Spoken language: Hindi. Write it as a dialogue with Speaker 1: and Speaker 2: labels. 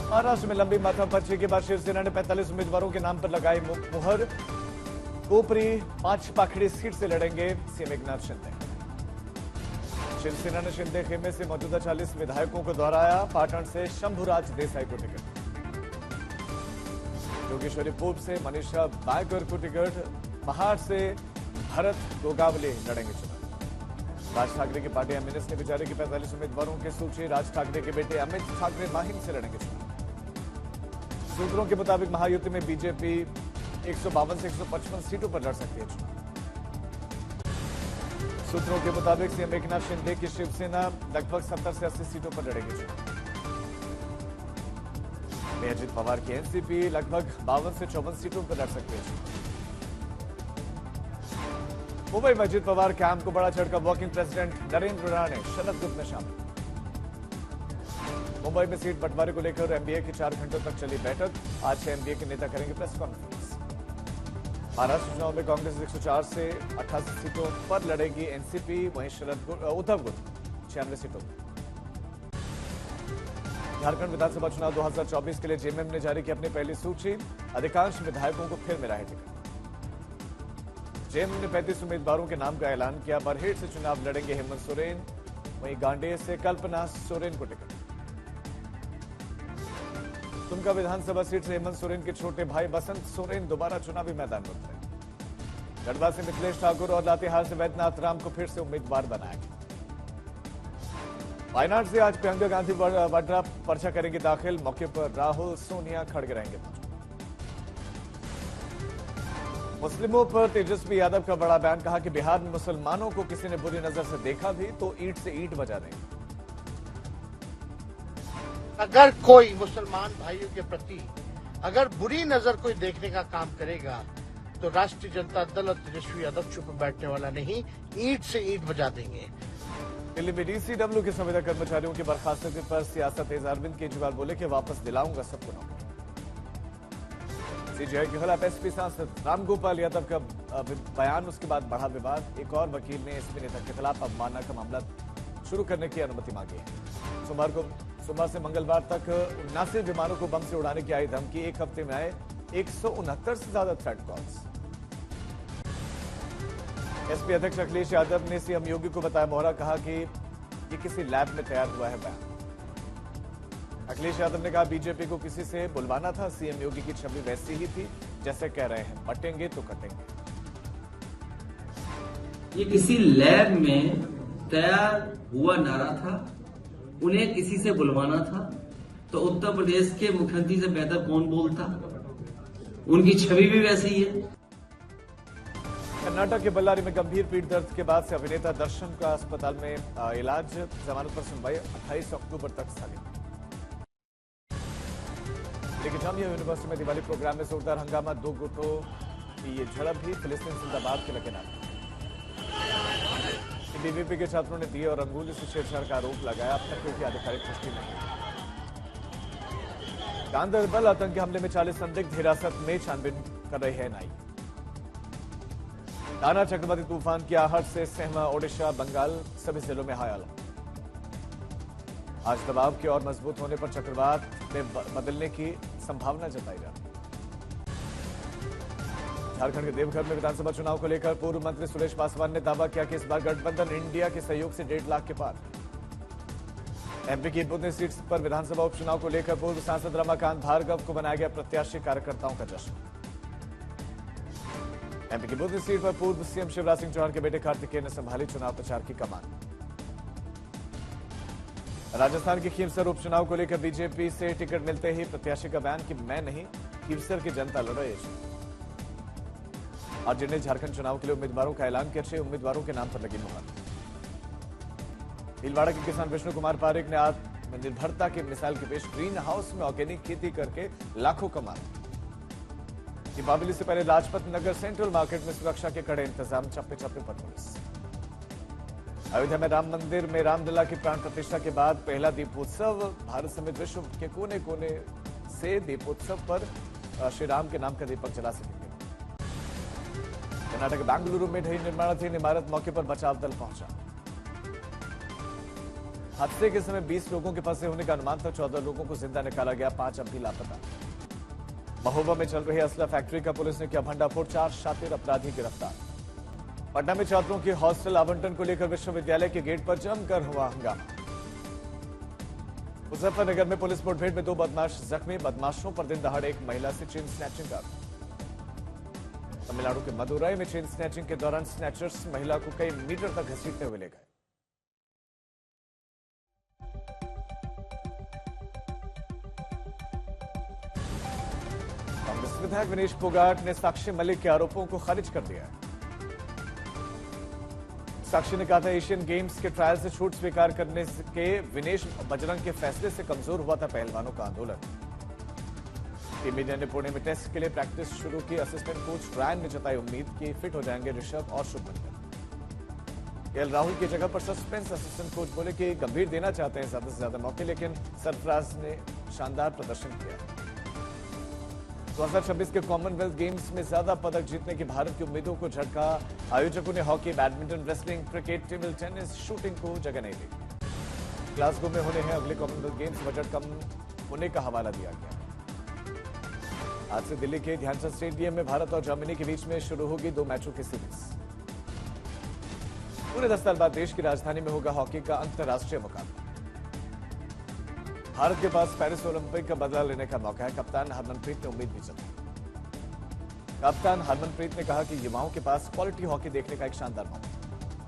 Speaker 1: महाराष्ट्र में लंबी माथापच्ची के बाद शिवसेना ने 45 उम्मीदवारों के नाम पर लगाई मुहर। कोपरी 5 पाखड़ी सीट से लड़ेंगे सीएम एकनाथ शिंदे। शिवसेना ने शिंदे खेमे से मौजूदा 40 विधायकों को दोहराया। पाटन से शंभुराज देसाई को टिकट, योगेश्वरी पूर्व से मनीषा बायकर को टिकट, महाड़ से भरत गोगावले लड़ेंगे चुनाव। राज ठाकरे की पार्टी एमएनएस ने विचारे की 45 उम्मीदवारों की सूची। राज ठाकरे के बेटे अमित ठाकरे माहिम से लड़ेंगे चुनाव। सूत्रों के मुताबिक महायुति में बीजेपी 152 से 155 सीटों पर लड़ सकती है चुनाव। सूत्रों के मुताबिक सीएम एकनाथ शिंदे की शिवसेना लगभग 70 से 80 सीटों पर लड़ेगी चुनाव। में अजित पवार की एनसीपी लगभग 52 से 54 सीटों पर लड़ सकती है। मुंबई में अजित पवार कैंप को बड़ा झटका। वर्किंग प्रेसिडेंट नरेंद्र राणे शरद ग्रुप में शामिल। मुंबई में सीट बंटवारे को लेकर एमबीए की 4 घंटों तक चली बैठक। आज से एमबीए के नेता करेंगे प्रेस कॉन्फ्रेंस। महाराष्ट्र चुनाव में कांग्रेस 104 से 88 सीटों पर लड़ेगी एनसीपी, वहीं उद्धव गुट 96 सीटों पर। झारखंड विधानसभा चुनाव 2024 के लिए जेएमएम ने जारी की अपनी पहली सूची। अधिकांश विधायकों को फिर मिला है टिकट। जेएमएम ने 35 उम्मीदवारों के नाम का ऐलान किया। बरहेट से चुनाव लड़ेंगे हेमंत सोरेन, वहीं गांडेय से कल्पना सोरेन को टिकट। दुमका विधानसभा सीट से हेमंत सोरेन के छोटे भाई बसंत सोरेन दोबारा चुनावी मैदान में उतरे। गढ़वा से मिथिलेश ठाकुर और लातेहार से वैद्यनाथ राम को फिर से उम्मीदवार बनाया गया। वायनाड से आज प्रियंका गांधी वाड्रा पर्चा करेंगे दाखिल। मौके पर राहुल सोनिया खड़गे रहेंगे। मुस्लिमों पर तेजस्वी यादव का बड़ा बयान। कहा कि बिहार में मुसलमानों को किसी ने बुरी नजर से देखा भी तो ईंट से ईंट बजा देंगे।
Speaker 2: अगर कोई मुसलमान भाइयों के प्रति अगर बुरी नजर कोई देखने का काम करेगा तो राष्ट्रीय जनता दल और तेजस्वी यादव चुप बैठने वाला नहीं, ईंट से ईंट बजा देंगे।
Speaker 1: दिल्ली में डीसीडब्ल्यू के संविदा कर्मचारियों की बर्खास्तगी पर सियासत तेज। अरविंद केजरीवाल बोले कि वापस दिलाऊंगा सबको नौकरी। सीजेआई के खिलाफ एसपी सांसद रामगोपाल यादव का बयान, उसके बाद बढ़ा विवाद। एक और वकील ने एसपी नेता के खिलाफ अवमानना का मामला शुरू करने की अनुमति मांगी है। सोमवार से मंगलवार तक 79 विमानों को बम से उड़ाने की आई धमकी। एक हफ्ते में आए 169 से ज्यादा थ्रेट कॉल्स। एसपी अध्यक्ष अखिलेश यादव ने सीएम योगी को बताया मोहरा। कहा कि ये किसी लैब में तैयार हुआ है बयान। अखिलेश यादव ने कहा बीजेपी को किसी से बुलवाना था। सीएम योगी की छवि वैसी ही थी जैसे कह रहे हैं, बटेंगे तो कटेंगे।
Speaker 3: ये किसी लैब में तैयार हुआ नारा था। उन्हें किसी से बुलवाना था तो उत्तर प्रदेश के मुख्यमंत्री से बेहतर कौन बोलता। उनकी छवि भी वैसी ही है।
Speaker 1: कर्नाटक के बल्लारी में गंभीर पीठ दर्द के बाद से अभिनेता दर्शन का अस्पताल में इलाज। जमानत पर सुनवाई 28 अक्टूबर तक स्थगित। लेकिन जामिया यूनिवर्सिटी में दिवाली प्रोग्राम में जोरदार हंगामा। 2 गुटों की ये झड़प भी। फिलिस्तीन जिंदाबाद के लगे नारे। बीवीपी के छात्रों ने दिए और अंगुली से छेड़छाड़ का आरोप लगाया। अब तक कोई आधिकारिक पुष्टि नहीं। गांधरबल आतंकी हमले में 40 संदिग्ध हिरासत में, छानबीन कर रही है एनआईए। ताना चक्रवाती तूफान की आहट से सहमा ओडिशा, बंगाल सभी जिलों में हाई अलर्ट। आज दबाव के और मजबूत होने पर चक्रवात में बदलने की संभावना जताई जा रही है। झारखंड के देवघर में विधानसभा चुनाव को लेकर पूर्व मंत्री सुरेश पासवान ने दावा किया कि इस बार गठबंधन इंडिया के सहयोग से 1.5 लाख के पार। एमपी की बुधनी सीट पर विधानसभा उपचुनाव को लेकर पूर्व सांसद रमाकांत भार्गव को बनाया गया प्रत्याशी। कार्यकर्ताओं का जश्न। एमपी की बुधनी सीट पर पूर्व सीएम शिवराज सिंह चौहान के बेटे कार्तिकेय ने संभाली चुनाव प्रचार की कमान। राजस्थान के खींवसर उपचुनाव को लेकर बीजेपी से टिकट मिलते ही प्रत्याशी का बयान कि मैं नहीं, खींवसर की जनता लड़ रही है। आज जिन्हें झारखंड चुनाव के लिए उम्मीदवारों का ऐलान किया। 6 उम्मीदवारों के नाम पर लगी मुहर। भीलवाड़ा के किसान विष्णु कुमार पारेख ने आत्मनिर्भरता की मिसाल के पेश। ग्रीन हाउस में ऑर्गेनिक खेती करके लाखों कमाए। दीपावली से पहले लाजपत नगर सेंट्रल मार्केट में सुरक्षा के कड़े इंतजाम। चप्पे चप्पे पर पुलिस। अयोध्या में राम मंदिर में रामलला की प्राण प्रतिष्ठा के बाद पहला दीपोत्सव। भारत समेत विश्व के कोने कोने से दीपोत्सव पर श्री राम के नाम का दीपक जला सकेंगे। कर्नाटक के बेंगलुरु में ढही निर्माणाधीन इमारत। मौके पर बचाव दल पहुंचा। हादसे के समय 20 लोगों के फंसे होने का अनुमान था। 14 लोगों को जिंदा निकाला गया, 5 अब भी लापता। महोबा में चल रही असला फैक्ट्री का पुलिस ने किया भंडाफोड़, 4 शातिर अपराधी गिरफ्तार। पटना में छात्रों की हॉस्टल आवंटन को लेकर विश्वविद्यालय के गेट पर जमकर हुआ हंगामा। मुजफ्फरनगर में पुलिस मुठभेड़ में 2 बदमाश जख्मी, बदमाशों पर दिन दहाड़े एक महिला से चेन स्नैचिंग का। तमिलनाडु के मदुरई में चेन स्नैचिंग के दौरान स्नैचर्स महिला को कई मीटर तक घसीटते हुए ले गए। कांग्रेस विधायक विनेश फोगाट ने साक्षी मलिक के आरोपों को खारिज कर दिया है। साक्षी ने कहा था एशियन गेम्स के ट्रायल से छूट स्वीकार करने के विनेश बजरंग के फैसले से कमजोर हुआ था पहलवानों का आंदोलन। टीम इंडिया ने पुणे में टेस्ट के लिए प्रैक्टिस शुरू की। असिस्टेंट कोच रायन ने जताई उम्मीद कि फिट हो जाएंगे ऋषभ और शुभमन। एल राहुल की जगह पर सस्पेंस। असिस्टेंट कोच बोले कि गंभीर देना चाहते हैं ज्यादा से ज्यादा मौके, लेकिन सरफराज ने शानदार प्रदर्शन किया। 2026 के कॉमनवेल्थ गेम्स में ज्यादा पदक जीतने की भारत की उम्मीदों को झटका। आयोजकों ने hockey, badminton, wrestling, cricket, table tennis, shooting को जगह नहीं दी। ग्लासगो में होने हैं अगले कॉमनवेल्थ गेम्स, बजट कम होने का हवाला दिया गया। आज से दिल्ली के ध्यानचंद स्टेडियम में भारत और जर्मनी के बीच में शुरू होगी 2 मैचों की सीरीज। पूरे 10 साल बाद देश की राजधानी में होगा हॉकी का अंतर्राष्ट्रीय मुकाबला। भारत के पास पेरिस ओलंपिक का बदला लेने का मौका है। कप्तान हरमनप्रीत ने उम्मीद भी जताई। कप्तान हरमनप्रीत ने कहा कि युवाओं के पास क्वालिटी हॉकी देखने का एक शानदार मौका है।